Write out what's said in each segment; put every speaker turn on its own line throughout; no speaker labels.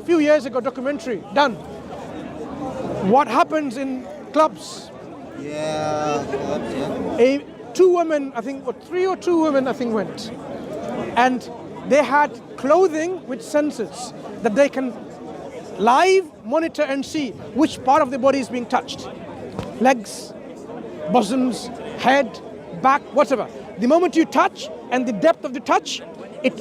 few years ago, documentary done. What happens in clubs?
Yeah.
Two women, I think, or three or two women, I think, went. And they had clothing with sensors that they can live monitor and see which part of the body is being touched. Legs, bosoms, head, back, whatever. The moment you touch and the depth of the touch, it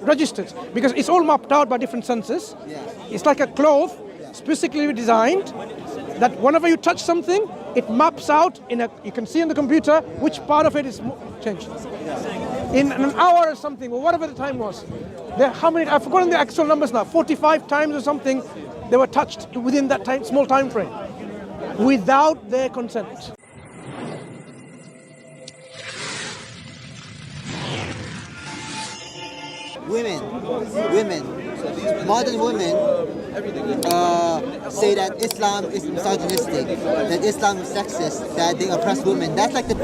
registers because it's all mapped out by different sensors.
Yeah.
It's like a cloth specifically designed that whenever you touch something, it maps out you can see in the computer which part of it is changed. In an hour or something, or whatever the time was. How many, I've forgotten the actual numbers now, 45 times or something, they were touched within that small time frame, without their consent.
Modern women say that Islam is misogynistic, that Islam is sexist, that they oppress women. That's like the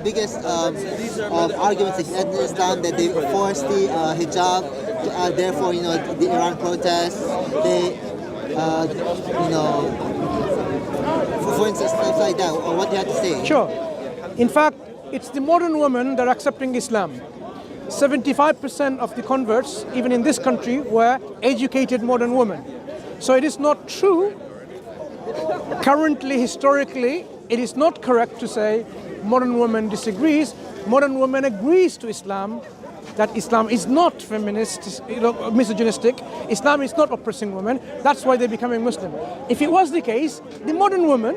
biggest arguments against Islam, that they force the hijab. Therefore, the Iran protests. They, for instance, stuff like that. Or what do you have to say?
Sure. In fact, it's the modern women that are accepting Islam. 75% of the converts, even in this country, were educated modern women. So it is not true. Currently, historically, it is not correct to say modern woman disagrees. Modern woman agrees to Islam, that Islam is not feminist, misogynistic. Islam is not oppressing women. That's why they're becoming Muslim. If it was the case, the modern woman,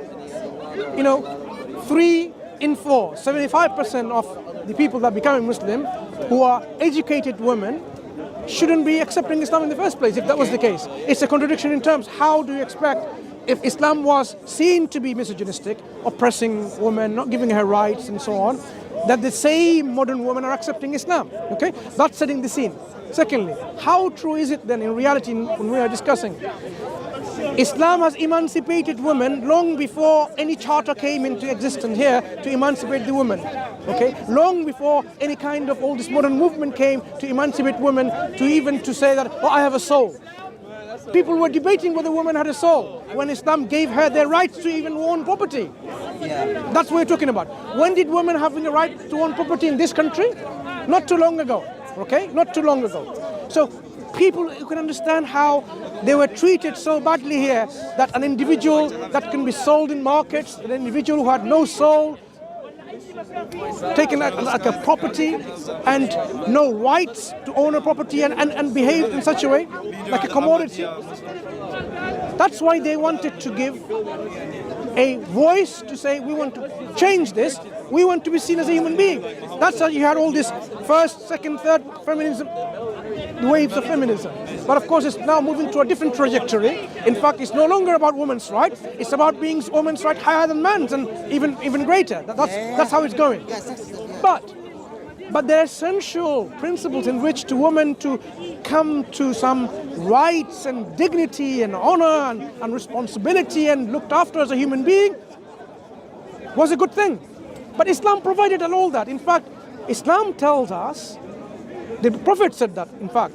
3 in 4, 75% of the people that are becoming Muslim, who are educated women, shouldn't be accepting Islam in the first place, if that was the case. It's a contradiction in terms. How do you expect, if Islam was seen to be misogynistic, oppressing women, not giving her rights and so on, that the same modern women are accepting Islam? Okay, that's setting the scene. Secondly, how true is it then in reality when we are discussing? Islam has emancipated women long before any charter came into existence here to emancipate the women. Okay, long before any kind of all this modern movement came to emancipate women, to say that, I have a soul. People were debating whether women had a soul when Islam gave her their rights to even own property.
Yeah.
That's what we're talking about. When did women have the right to own property in this country? Not too long ago. Okay, not too long ago. So people, you can understand how they were treated so badly here, that an individual that can be sold in markets, an individual who had no soul, taken like a property and no rights to own a property and behave in such a way, like a commodity. That's why they wanted to give a voice to say, we want to change this, we want to be seen as a human being. That's how you had all this first, second, third feminism, waves of feminism. But of course it's now moving to a different trajectory. In fact, it's no longer about women's rights, it's about being women's right higher than men's and even greater. That's how it's going. But there are essential principles in which to women to come to some rights and dignity and honor and responsibility and looked after as a human being was a good thing. But Islam provided all that. In fact, Islam tells us, the Prophet said that, in fact,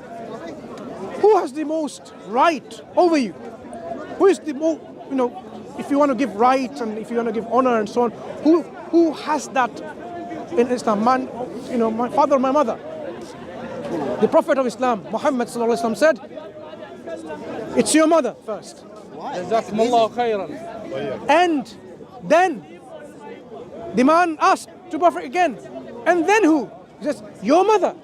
who has the most right over you? Who is the most, if you want to give rights and if you want to give honor and so on, who has that in Islam? Man, my father or my mother. The Prophet of Islam, Muhammad sallallahu alaihi wasallam, said, it's your mother first. And then the man asked to Prophet again, and then who? He says, your mother.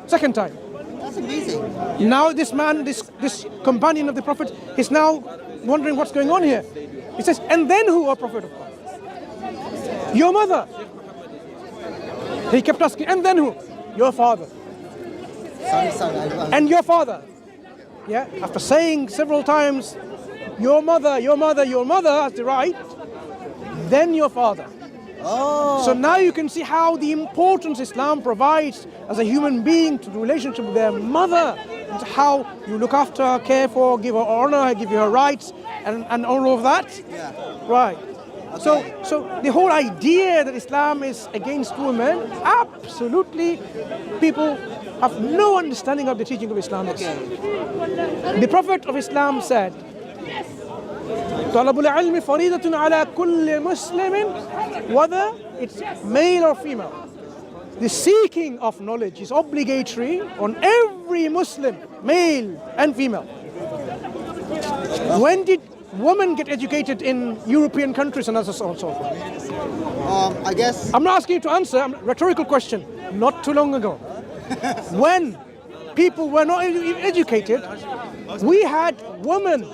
Second time.
That's amazing.
Now this man, this companion of the Prophet, is now wondering what's going on here. He says, and then who, O Prophet of God? Your mother. He kept asking, and then who? Your father. And your father. Yeah, after saying several times, your mother has the right, then your father.
Oh.
So now you can see how the importance Islam provides as a human being to the relationship with their mother, and how you look after her, care for, give her honor, give her rights, and all of that.
Yeah.
Right. So the whole idea that Islam is against women, absolutely, people have no understanding of the teaching of Islam. The Prophet of Islam said, طلب العلم فريضة على كل مسلم, whether it's male or female. The seeking of knowledge is obligatory on every Muslim, male and female. When did women get educated in European countries and so on and so forth?
I guess.
I'm not asking you to answer, a rhetorical question. Not too long ago. When people were not educated, we had women,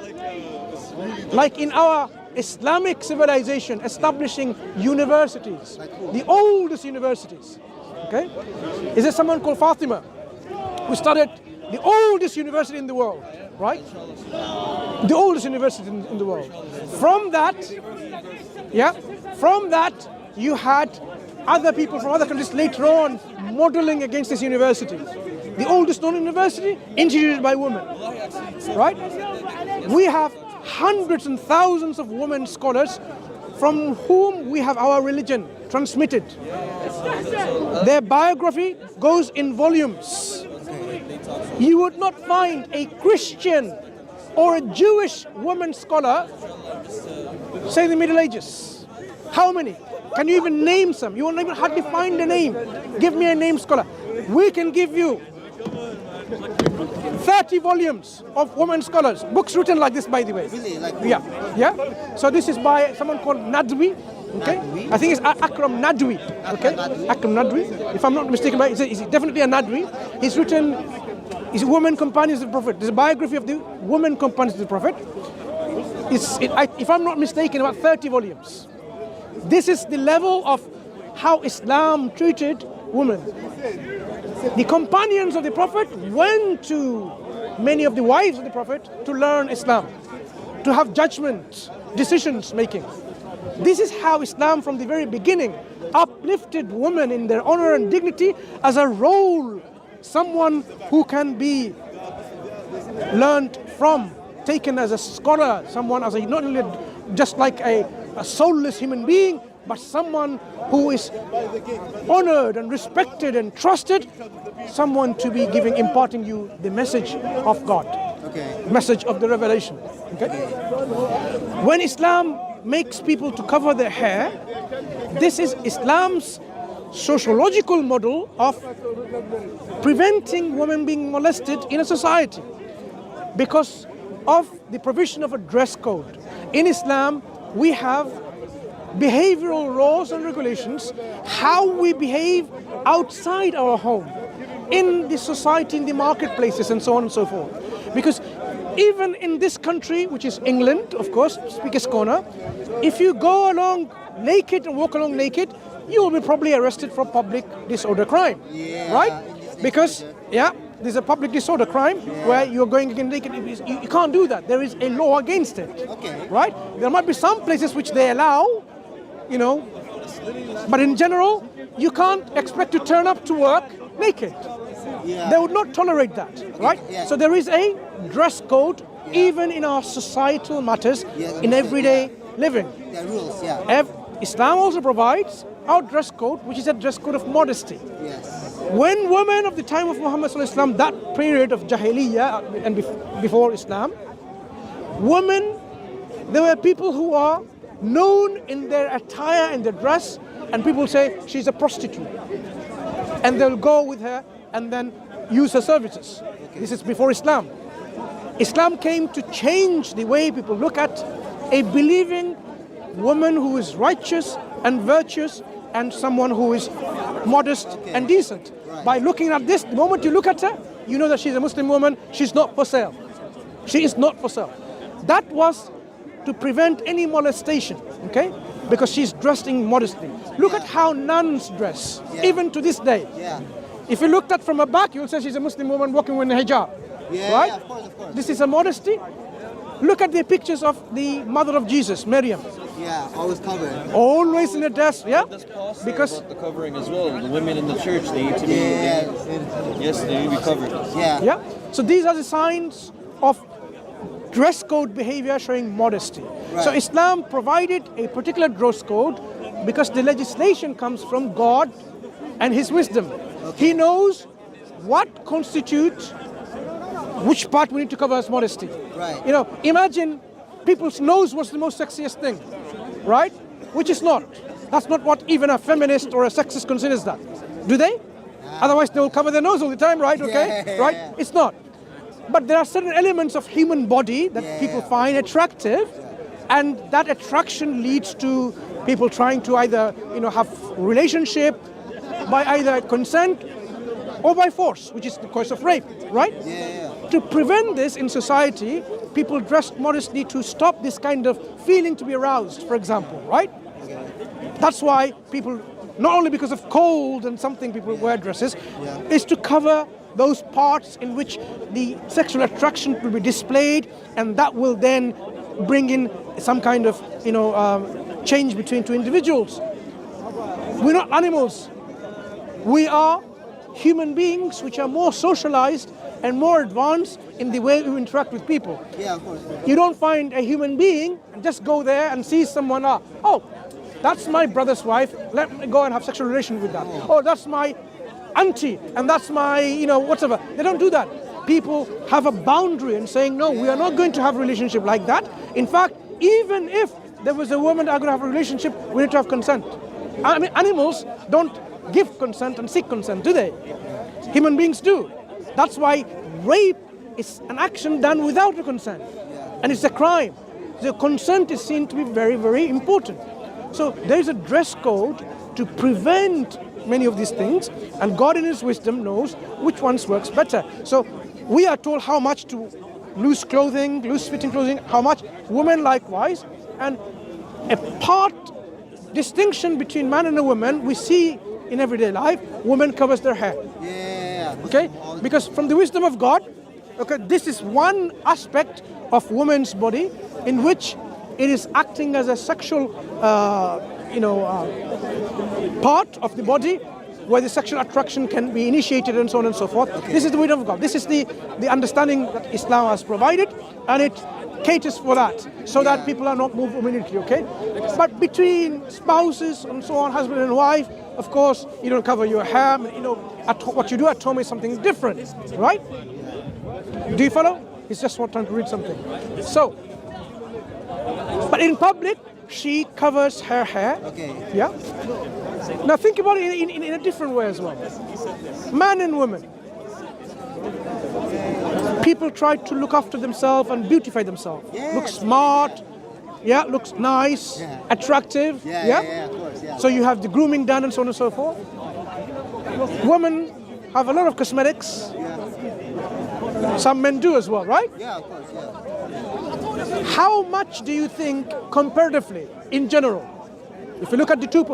like in our Islamic civilization, establishing universities, the oldest universities. Okay? Is there someone called Fatima who started the oldest university in the world, right? The oldest university in the world. From that, you had other people from other countries later on modeling against this university. The oldest known university, instituted by women, right? We have hundreds and thousands of women scholars from whom we have our religion transmitted. Their biography goes in volumes. You would not find a Christian or a Jewish woman scholar, say the Middle Ages. How many? Can you even name some? You won't even hardly find a name. Give me a name scholar. We can give you 30 volumes of women scholars. Books written like this, by the way.
Really? Like
Yeah. So this is by someone called Nadwi. Okay, I think it's Akram Nadwi. Okay, Akram Nadwi. If I'm not mistaken, it's definitely a Nadwi. He's written, he's Women Companions of the Prophet. There's a biography of the women companions of the Prophet. If I'm not mistaken, about 30 volumes. This is the level of how Islam treated women. The companions of the Prophet went to many of the wives of the Prophet to learn Islam, to have judgment, decisions making. This is how Islam from the very beginning uplifted women in their honor and dignity as a role, someone who can be learned from, taken as a scholar, someone as a not only just like a soulless human being, but someone who is honored and respected and trusted, someone to be imparting you the message of God, message of the revelation. Okay? When Islam makes people to cover their hair, this is Islam's sociological model of preventing women being molested in a society because of the provision of a dress code. In Islam, we have behavioral laws and regulations, how we behave outside our home, in the society, in the marketplaces, and so on and so forth. Because even in this country, which is England, of course, Speaker's Corner, if you go along naked and walk along naked, you will be probably arrested for public disorder crime, right? Because, there's a public disorder crime where you're going again naked. You can't do that. There is a law against it, right? There might be some places which they allow, but in general, you can't expect to turn up to work naked. They would not tolerate that, right? So there is a dress code even in our societal matters, in everyday living.
There are rules,
Islam also provides our dress code, which is a dress code of modesty. When women of the time of Muhammad Sallallahu Alaihi Wasallam, that period of Jahiliyyah and before Islam, women, there were people who are known in their attire and their dress, and people say she's a prostitute. And they'll go with her and then use her services. This is before Islam. Islam came to change the way people look at a believing woman who is righteous and virtuous and someone who is modest and decent. By looking at this, the moment you look at her, you know that she's a Muslim woman, she's not for sale. She is not for sale. That was to prevent any molestation, okay? Because she's dressed in modesty. Look at how nuns dress, even to this day. If you looked at from her back, you'll say she's a Muslim woman walking with a hijab, right?
Of course.
This is a modesty. Look at the pictures of the mother of Jesus, Maryam.
Always covered.
Always in a dress,
Because the covering as well. The women in the church, they need to be. Yes, they need to be covered.
So these are the signs of dress code behavior showing modesty.
Right.
So Islam provided a particular dress code because the legislation comes from God and His wisdom. He knows what constitutes which part we need to cover as modesty.
Right.
You know, imagine people's nose was the most sexiest thing, right? Which is not. That's not what even a feminist or a sexist considers that. Do they? Otherwise they will cover their nose all the time, right? Okay?
Yeah.
Right? It's not. But there are certain elements of human body that people find attractive, and that attraction leads to people trying to either, you know, have relationship by either consent or by force, which is the cause of rape, right? To prevent this in society, people dress modestly to stop this kind of feeling to be aroused, for example, right? That's why people, not only because of cold and something people wear dresses, is to cover those parts in which the sexual attraction will be displayed, and that will then bring in some kind of, you know, change between two individuals. We're not animals. We are human beings which are more socialized and more advanced in the way we interact with people.
Yeah, of course.
You don't find a human being and just go there and see someone, oh, that's my brother's wife, let me go and have sexual relations with that. Oh, that's my auntie, and that's my, you know, whatever. They don't do that. People have a boundary in saying, no, we are not going to have a relationship like that. In fact, even if there was a woman that are going to have a relationship, we need to have consent. I mean, animals don't give consent and seek consent, do they? Human beings do. That's why rape is an action done without a consent, and it's a crime. The consent is seen to be very, very important. So there is a dress code to prevent many of these things, and God in His wisdom knows which ones works better. So we are told how much to loose clothing, loose fitting clothing, how much, women likewise, and a part distinction between man and a woman we see in everyday life. Woman covers their hair. Okay? Because from the wisdom of God, okay, this is one aspect of woman's body in which it is acting as a sexual part of the body where the sexual attraction can be initiated and so on and so forth. This is the wisdom of God. This is the understanding that Islam has provided, and it caters for that, so that people are not moved immediately, okay? But between spouses and so on, husband and wife, of course, you don't cover your hair. You know, what you do at home is something different, right? Do you follow? He's just trying to read something. So, but in public, she covers her hair.
Okay.
Yeah. Now think about it in a different way as well. Man and woman. People try to look after themselves and beautify themselves. Look smart. Yeah, looks nice, attractive.
Of course,
So you have the grooming done and so on and so forth. Women have a lot of cosmetics. Some men do as well, right?
Yeah, of course,
How much do you think, comparatively, in general, if you look at the two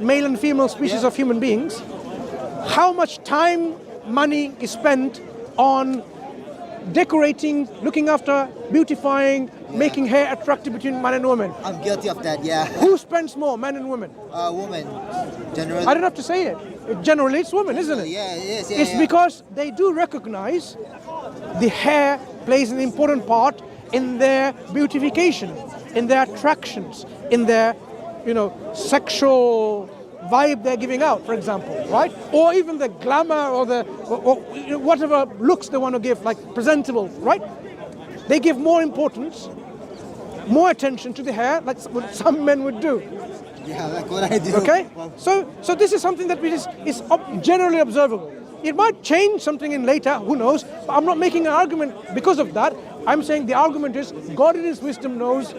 male and female species of human beings, how much time, money is spent on decorating, looking after, beautifying, making hair attractive between man and woman?
I'm guilty of that, yeah.
Who spends more, man and woman?
Women, generally.
I don't have to say it. Generally, it's women, isn't it?
Yeah, it is,
It's because they do recognize the hair plays an important part in their beautification, in their attractions, in their, sexual vibe they're giving out, for example, right? Or even the glamour or whatever looks they want to give, like presentable, right? They give more importance, more attention to the hair, like what some men would do.
Yeah, like what I do.
Okay? So this is something that is generally observable. It might change something in later, who knows? But I'm not making an argument because of that. I'm saying the argument is God in His wisdom knows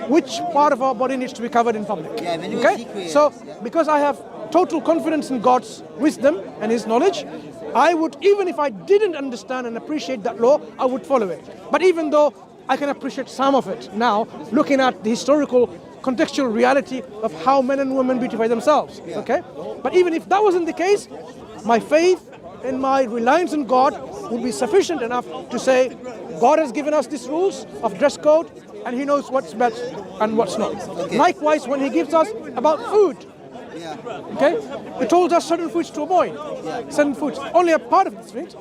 which part of our body needs to be covered in public.
Yeah, when you
okay? So because I have total confidence in God's wisdom and His knowledge, I would, even if I didn't understand and appreciate that law, I would follow it. But even though I can appreciate some of it now, looking at the historical contextual reality of how men and women beautify themselves, okay? But even if that wasn't the case, my faith and my reliance on God would be sufficient enough to say, God has given us these rules of dress code, and He knows what's best and what's not. Okay. Likewise, when He gives us about food, okay, He told us certain foods to avoid, certain foods. Only a part of these things,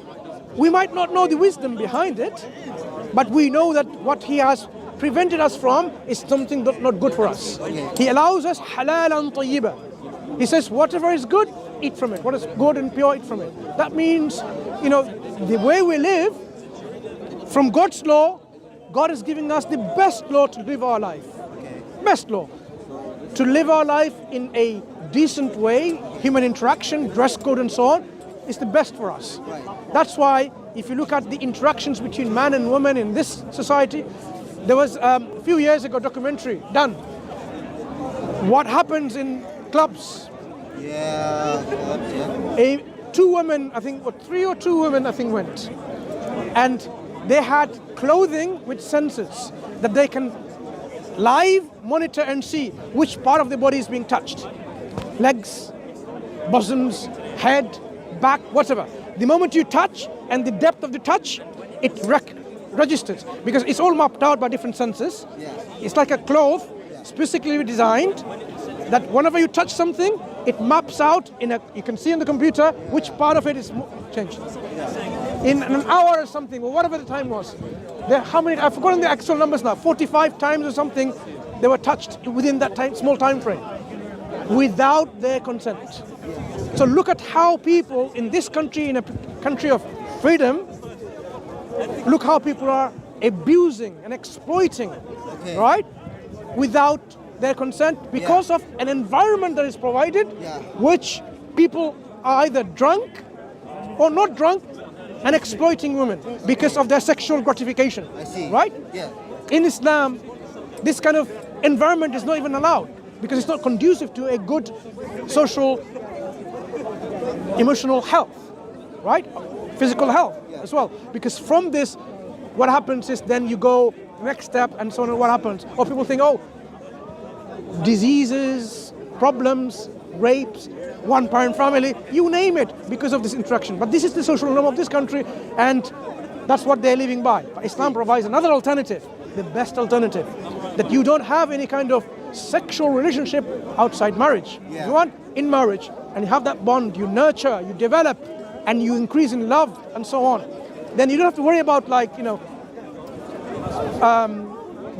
We might not know the wisdom behind it, but we know that what he has prevented us from is something not good for us. He allows us halalan tayyiba. He says whatever is good, eat from it. What is good and pure, eat from it. That means, the way we live, from God's law, God is giving us the best law to live our life. Best law. To live our life in a decent way, human interaction, dress code and so on, is the best for us. That's why if you look at the interactions between man and woman in this society, there was a few years ago a documentary done. What happens in clubs? Two women, I think, or three or two women, I think, went. And they had clothing with sensors that they can live monitor and see which part of the body is being touched. Legs, bosoms, head, back, whatever. The moment you touch and the depth of the touch, it registers because it's all mapped out by different sensors. It's like a cloth specifically designed that whenever you touch something, it maps out you can see in the computer which part of it is changed. In an hour or something, or whatever the time was. How many, I've forgotten the actual numbers now, 45 times or something, they were touched within that small time frame, without their consent. So look at how people in this country, in a country of freedom, look how people are abusing and exploiting, right? Without their consent, because of an environment that is provided, which people are either drunk or not drunk, and exploiting women because of their sexual gratification.
I see.
Right?
Yeah.
In Islam, this kind of environment is not even allowed because it's not conducive to a good social, emotional health, right? Physical health as well. Because from this, what happens is then you go next step and so on. What happens? Or people think, diseases, problems, rapes, one-parent family, you name it, because of this interaction. But this is the social norm of this country, and that's what they're living by. But Islam provides another alternative, the best alternative, that you don't have any kind of sexual relationship outside marriage. You want in marriage, and you have that bond, you nurture, you develop, and you increase in love, and so on. Then you don't have to worry about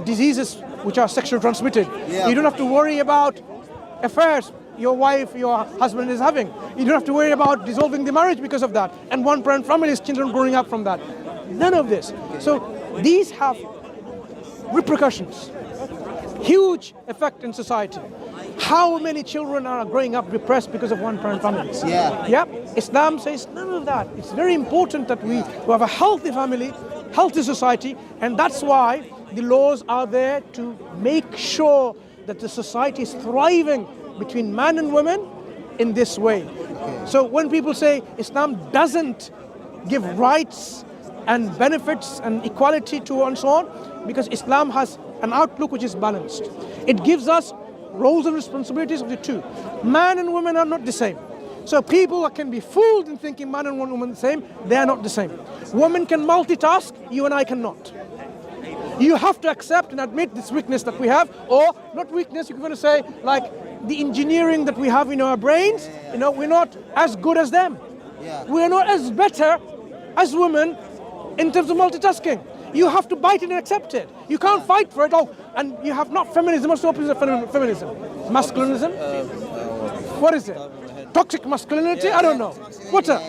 diseases which are sexually transmitted. You don't have to worry about affairs your wife, your husband is having. You don't have to worry about dissolving the marriage because of that. And one-parent families, children growing up from that. None of this. So these have repercussions, huge effect in society. How many children are growing up depressed because of one-parent families? Islam says none of that. It's very important that we have a healthy family, healthy society, and that's why the laws are there to make sure that the society is thriving between man and woman in this way. So when people say Islam doesn't give rights and benefits and equality to and so on, because Islam has an outlook which is balanced. It gives us roles and responsibilities of the two. Man and woman are not the same. So people can be fooled in thinking man and woman are the same. They are not the same. Women can multitask, you and I cannot. You have to accept and admit this weakness that we have, or not weakness, you're going to say like the engineering that we have in our brains, we're not as good as them. We're not as better as women in terms of multitasking. You have to bite it and accept it. You can't fight for it. And you have not feminism. What's the opposite of feminism? Masculinism? What is it? Toxic masculinity? I don't know. What's that?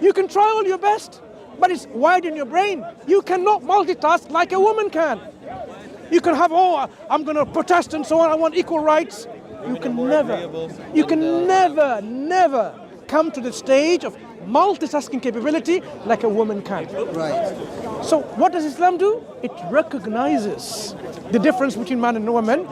You can try all your best, but it's wired in your brain. You cannot multitask like a woman can. You can have, I'm going to protest and so on, I want equal rights. You can never come to the stage of multitasking capability like a woman can.
Right.
So what does Islam do? It recognizes the difference between man and woman,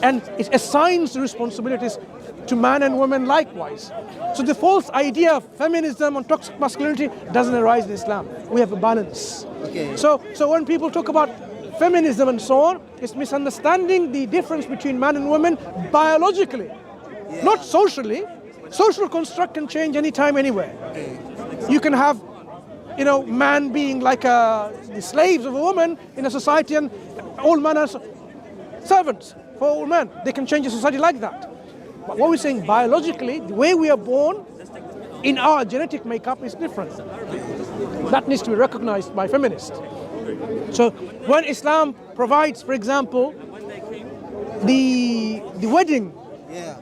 and it assigns the responsibilities to man and woman likewise. So the false idea of feminism and toxic masculinity doesn't arise in Islam. We have a balance. So when people talk about feminism and so on, it's misunderstanding the difference between man and woman biologically, not socially. Social construct can change anytime, anywhere. You can have, man being like the slaves of a woman in a society, and all men are servants for all men. They can change a society like that. But what we're saying biologically, the way we are born in our genetic makeup is different. That needs to be recognized by feminists. So when Islam provides, for example, the wedding,
Yeah.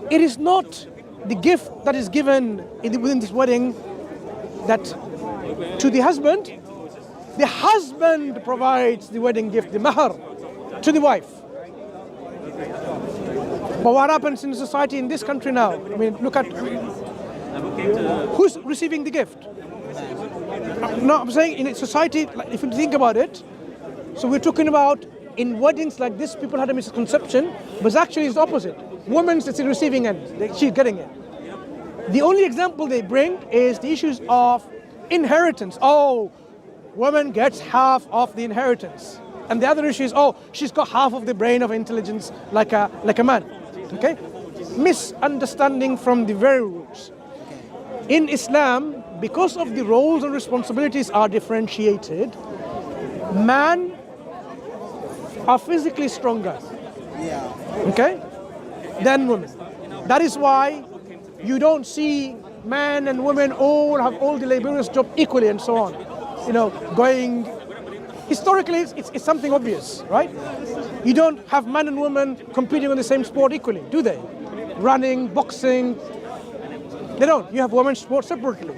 it is not the gift that is given within this wedding that to the husband. The husband provides the wedding gift, the mahar, to the wife. But what happens in society in this country now? I mean, look at who's receiving the gift. No, I'm saying in a society, like, if you think about it, so we're talking about in weddings like this, people had a misconception, but actually it's the opposite. Woman's it's the receiving end, she's getting it. The only example they bring is the issues of inheritance. Oh, woman gets half of the inheritance. And the other issue is, oh, she's got half of the brain of intelligence like a man. Okay? Misunderstanding from the very roots. In Islam, because of the roles and responsibilities are differentiated, men are physically stronger, okay, than women. That is why you don't see men and women all have all the laborious job equally and so on. You know, going historically, it's something obvious, right? You don't have men and women competing on the same sport equally, do they? Running, boxing. They don't. You have women's sports separately.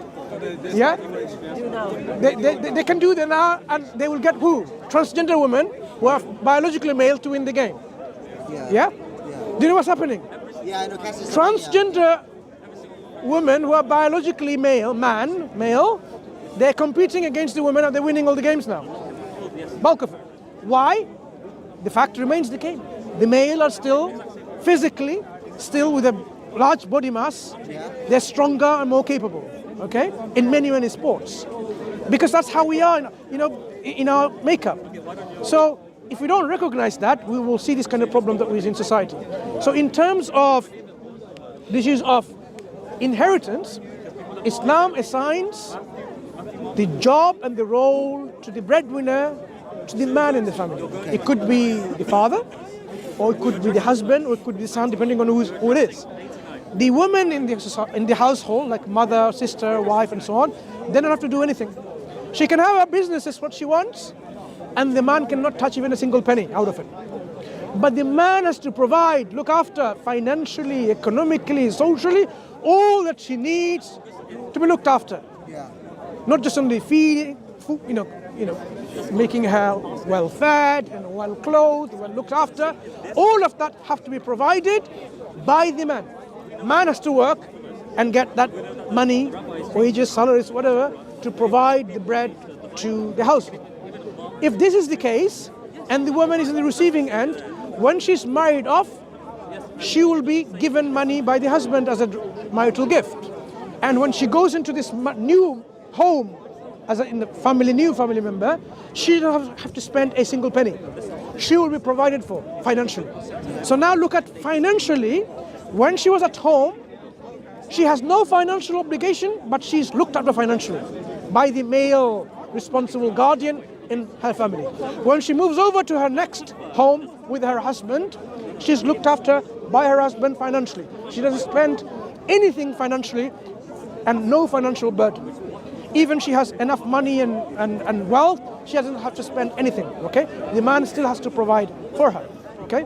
Yeah? They can do that now, and they will get who? Transgender women who are biologically male to win the game. Yeah? Do you know what's happening?
Yeah, I know.
Transgender women who are biologically male, they're competing against the women and they're winning all the games now. Bulk of it. Why? The fact remains the same. The male are still physically, still with a large body mass, they're stronger and more capable, okay, in many sports, because that's how we are, in our makeup. So if we don't recognize that, we will see this kind of problem that we see in society. So in terms of the issues of inheritance, Islam assigns the job and the role to the breadwinner, to the man in the family. It could be the father, or it could be the husband, or it could be the son, depending on who it is. The woman in the household, like mother, sister, wife, and so on, they don't have to do anything. She can have her business as what she wants, and the man cannot touch even a single penny out of it. But the man has to provide, look after financially, economically, socially, all that she needs to be looked after.
Yeah.
Not just only feeding, food, making her well fed and well clothed, well looked after. All of that have to be provided by the man. Man has to work and get that money, wages, salaries, whatever, to provide the bread to the household. If this is the case, and the woman is in the receiving end, when she's married off, she will be given money by the husband as a marital gift. And when she goes into this new home, as a new family member, she doesn't have to spend a single penny. She will be provided for financially. So now look at financially. When she was at home, she has no financial obligation, but she's looked after financially by the male responsible guardian in her family. When she moves over to her next home with her husband, she's looked after by her husband financially. She doesn't spend anything financially and no financial burden. Even she has enough money and wealth, she doesn't have to spend anything, okay? The man still has to provide for her, okay?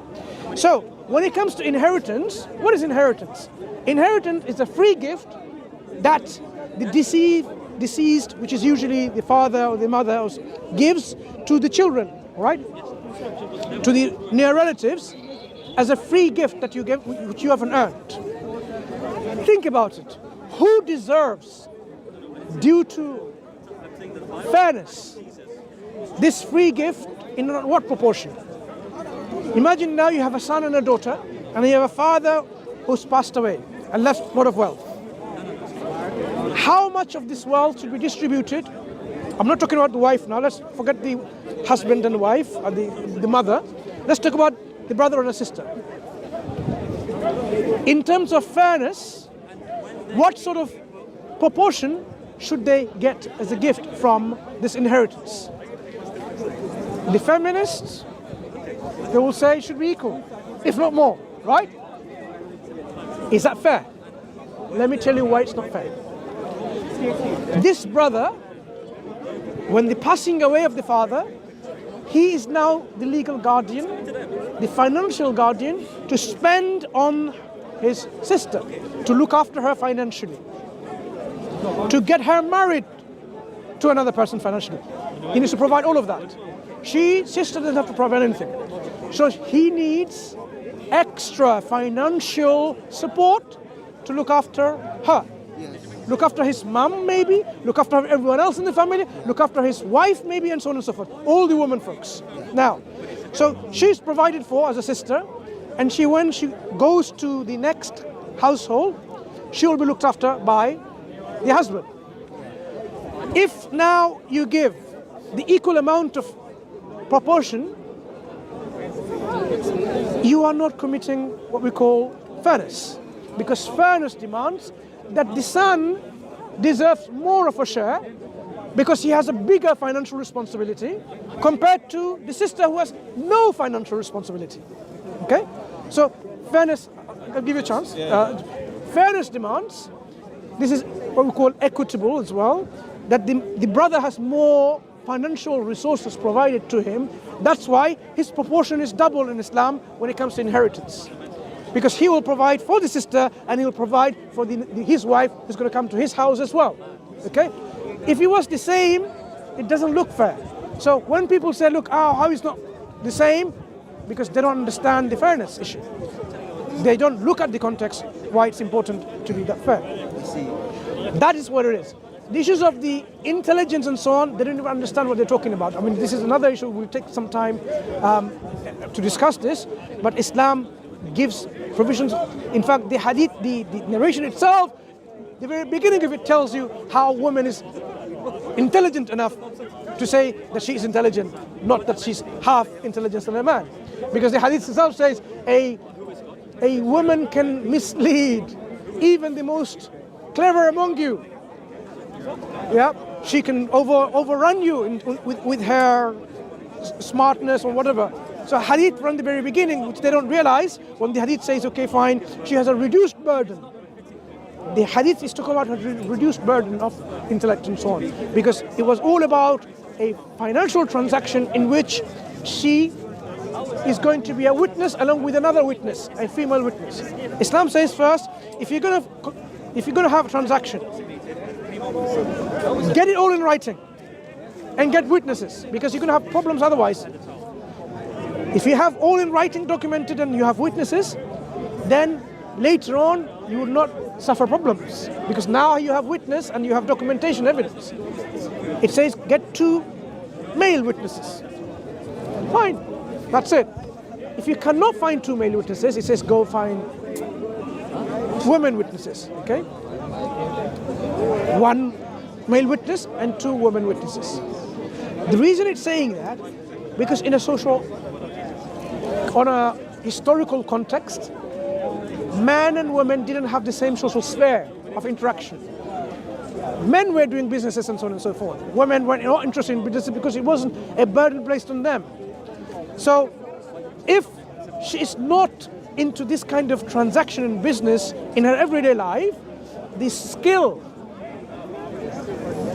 So, when it comes to inheritance, what is inheritance? Inheritance is a free gift that the deceased, which is usually the father or the mother, gives to the children, right? To the near relatives, as a free gift that you give, which you haven't earned. Think about it. Who deserves, due to fairness, this free gift in what proportion? Imagine now you have a son and a daughter, and you have a father who's passed away and left a lot of wealth. How much of this wealth should be distributed? I'm not talking about the wife now. Let's forget the husband and wife, or the mother. Let's talk about the brother and a sister. In terms of fairness, what sort of proportion should they get as a gift from this inheritance? The feminists, they will say it should be equal, if not more, right? Is that fair? Let me tell you why it's not fair. This brother When the passing away of the father, he is now the legal guardian, the financial guardian to spend on his sister, to look after her financially, to get her married to another person financially. He needs to provide all of that. Sister doesn't have to provide anything. So he needs extra financial support to look after her. Look after his mum maybe, look after everyone else in the family, look after his wife maybe, and so on and so forth. All the women folks. Now, so she's provided for as a sister, and when she goes to the next household, she will be looked after by the husband. If now you give the equal amount of proportion, you are not committing what we call fairness, because fairness demands that the son deserves more of a share because he has a bigger financial responsibility compared to the sister who has no financial responsibility. Okay? So fairness, I'll give you a chance. Fairness demands, this is what we call equitable as well, that the brother has more financial resources provided to him. That's why his proportion is double in Islam when it comes to inheritance. Because he will provide for the sister and he will provide for his wife who's going to come to his house as well. Okay? If it was the same, it doesn't look fair. So when people say, look, how is not the same? Because they don't understand the fairness issue. They don't look at the context why it's important to be that fair. That is what it is. The issues of the intelligence and so on, they don't even understand what they're talking about. I mean, this is another issue. We'll take some time to discuss this. But Islam gives provisions. In fact, the hadith, the narration itself, the very beginning of it tells you how a woman is intelligent enough to say that she is intelligent, not that she's half intelligent than a man. Because the hadith itself says a woman can mislead even the most clever among you. Yeah, she can overrun you with her smartness or whatever. So hadith from the very beginning, which they don't realize, when the hadith says, okay, fine, she has a reduced burden. The hadith is talking about her reduced burden of intellect and so on. Because it was all about a financial transaction in which she is going to be a witness along with another witness, a female witness. Islam says first, if you're going to have a transaction, get it all in writing and get witnesses, because you're going to have problems otherwise. If you have all in writing documented and you have witnesses, then later on you will not suffer problems, because now you have witness and you have documentation evidence. It says get 2 male witnesses. Fine, that's it. If you cannot find 2 male witnesses, it says go find women witnesses. Okay? 1 male witness and 2 women witnesses. The reason it's saying that, because on a historical context, man and women didn't have the same social sphere of interaction. Men were doing businesses and so on and so forth. Women were not interested in business because it wasn't a burden placed on them. So if she is not into this kind of transaction and business in her everyday life, the skill,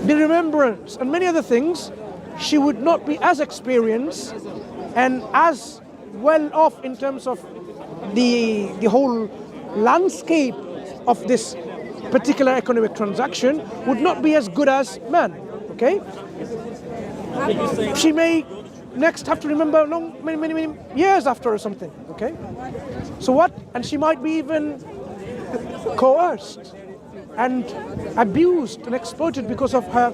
the remembrance, and many other things, she would not be as experienced and as well off in terms of the whole landscape of this particular economic transaction, would not be as good as men. Okay? She may next have to remember many years after or something. Okay? So what? And she might be even coerced and abused and exploited because of her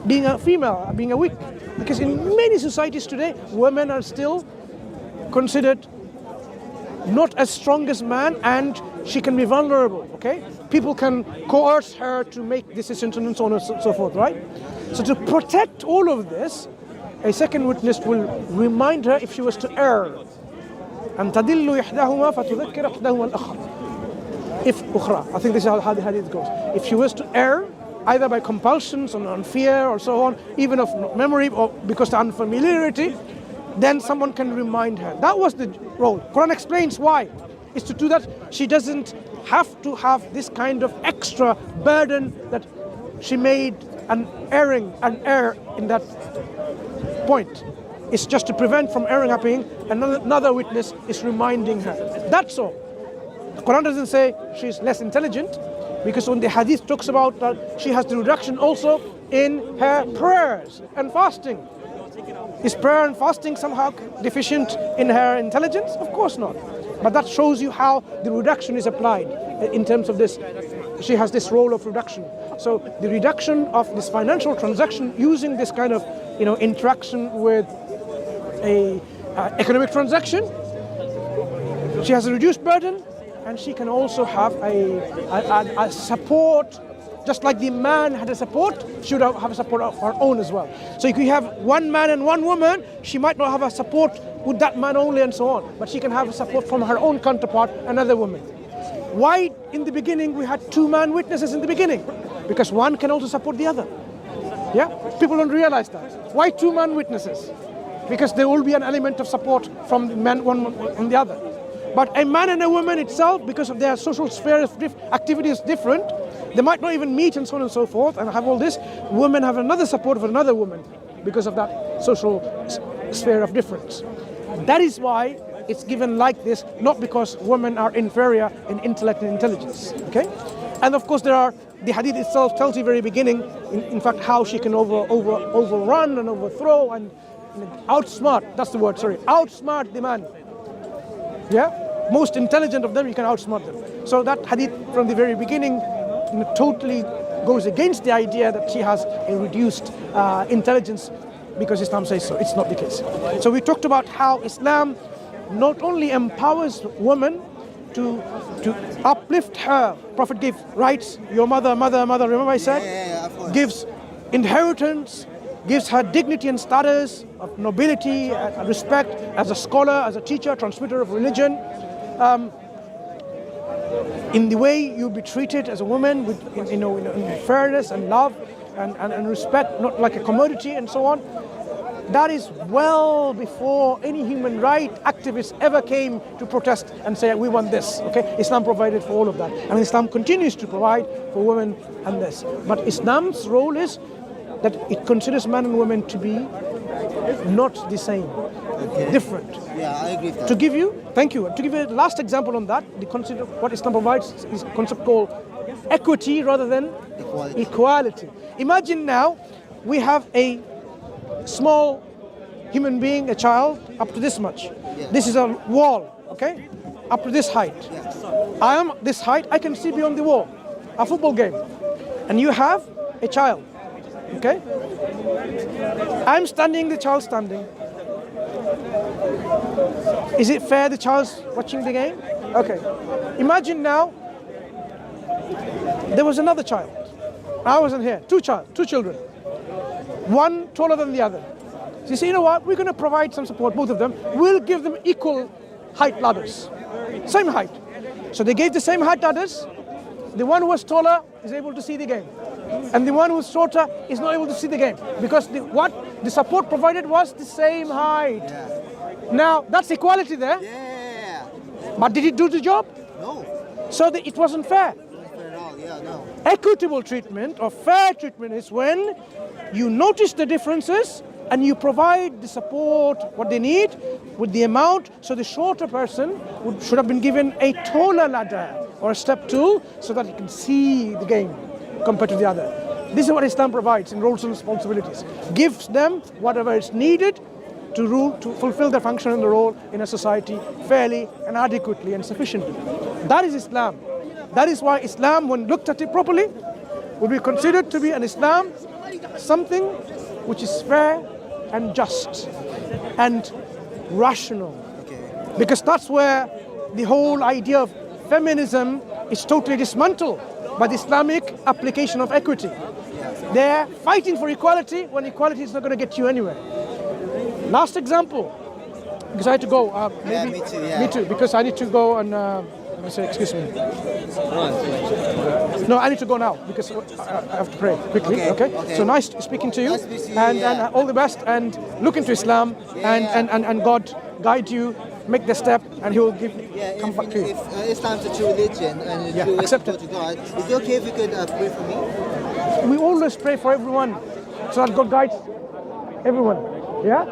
being a female, being a weak. Because in many societies today, women are still considered not as strong as man, and she can be vulnerable. Okay, people can coerce her to make decisions and so on and so forth. Right. So to protect all of this, a second witness will remind her if she was to err. أن تضل إحداهما فتذكر إحداهما الآخر. If أخرى, I think this is how the hadith goes. If she was to err, either by compulsions or on fear or so on, even of memory or because of unfamiliarity, then someone can remind her. That was the role. Quran explains why. It's to do that she doesn't have to have this kind of extra burden that she made and err in that point. It's just to prevent from erring happening. Another witness is reminding her. That's all. The Quran doesn't say she's less intelligent, because when the hadith talks about that, she has the reduction also in her prayers and fasting. Is prayer and fasting somehow deficient in her intelligence? Of course not. But that shows you how the reduction is applied in terms of this. She has this role of reduction. So the reduction of this financial transaction using this kind of interaction with a economic transaction, she has a reduced burden, and she can also have a support. Just like the man had a support, she would have a support of her own as well. So if you have one man and one woman, she might not have a support with that man only and so on, but she can have a support from her own counterpart, another woman. Why in the beginning we had 2 man witnesses in the beginning? Because one can also support the other. Yeah? People don't realize that. Why 2 man witnesses? Because there will be an element of support from the man, one on the other. But a man and a woman itself, because of their social sphere of activity is different, they might not even meet and so on and so forth and have all this. Women have another support for another woman because of that social sphere of difference. That is why it's given like this, not because women are inferior in intellect and intelligence. Okay? And of course the hadith itself tells you very beginning, in fact, how she can overrun and overthrow and outsmart, that's the word, sorry, outsmart the man. Yeah? Most intelligent of them, you can outsmart them. So that hadith from the very beginning totally goes against the idea that she has a reduced intelligence because Islam says so. It's not the case. So we talked about how Islam not only empowers women to uplift her. Prophet gave rights, your mother, remember I said?
Yeah, of course.
Gives inheritance, gives her dignity and status of nobility, respect as a scholar, as a teacher, transmitter of religion. In the way you'll be treated as a woman, with in fairness and love and respect, not like a commodity and so on. That is well before any human rights activists ever came to protest and say we want this. Okay, Islam provided for all of that, and Islam continues to provide for women and this. But Islam's role is that it considers man and women to be not the same, different.
Yeah, I agree with that.
To give you a last example on that, what Islam provides is a concept called equity rather than equality. Imagine now we have a small human being, a child, up to this much.
Yeah.
This is a wall, okay? Up to this height.
Yes.
I am this height, I can see beyond the wall. A football game. And you have a child, okay? I'm standing, the child's standing. Is it fair the child's watching the game? Okay. Imagine now there was another child. I wasn't here. Two children. One taller than the other. So you say, you know what? We're going to provide some support, both of them. We'll give them equal height ladders. Same height. So they gave the same height ladders. The one who was taller is able to see the game. And the one who's shorter is not able to see the game. Because the support provided was the same height.
Yeah.
Now, that's equality there.
Yeah.
But did it do the job?
No.
So it wasn't fair.
Not fair at all. Yeah, no.
Equitable treatment or fair treatment is when you notice the differences and you provide the support, what they need, with the amount, so the shorter person should have been given a taller ladder or a step tool so that he can see the game compared to the other. This is what Islam provides in roles and responsibilities. Gives them whatever is needed to fulfill their function and the role in a society fairly and adequately and sufficiently. That is Islam. That is why Islam, when looked at it properly, would be considered to be an Islam, something which is fair and just and rational.
Okay.
Because that's where the whole idea of feminism is totally dismantled by the Islamic application of equity. They're fighting for equality when equality is not going to get you anywhere. Last example, because I had to go.
Me too, yeah.
Me too, because I need to go and let me say, excuse me. No, I need to go now because I have to pray quickly. Okay. So nice speaking to you,
Nice to meet you,
and
yeah.
all the best. And look into Islam, and God guide you, make the step, and He will come back to you.
If Islam is a true religion and a true
accept
way
it.
to God, is it okay if you could pray for me?
we always pray for everyone so that God guides everyone. Yeah?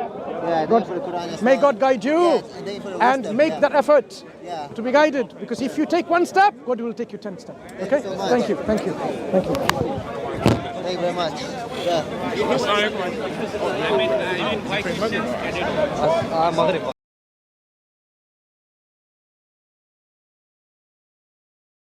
Yeah,
God,
for the Quran as
may
well.
God guide you
Yes, and then for the
and
wisdom,
make
yeah.
that effort
Yeah.
to be guided. Because if you take one step, God will take you 10 steps. Okay?
so much.
Thank you. Thank you. Thank you.
Thank you very much. Yeah.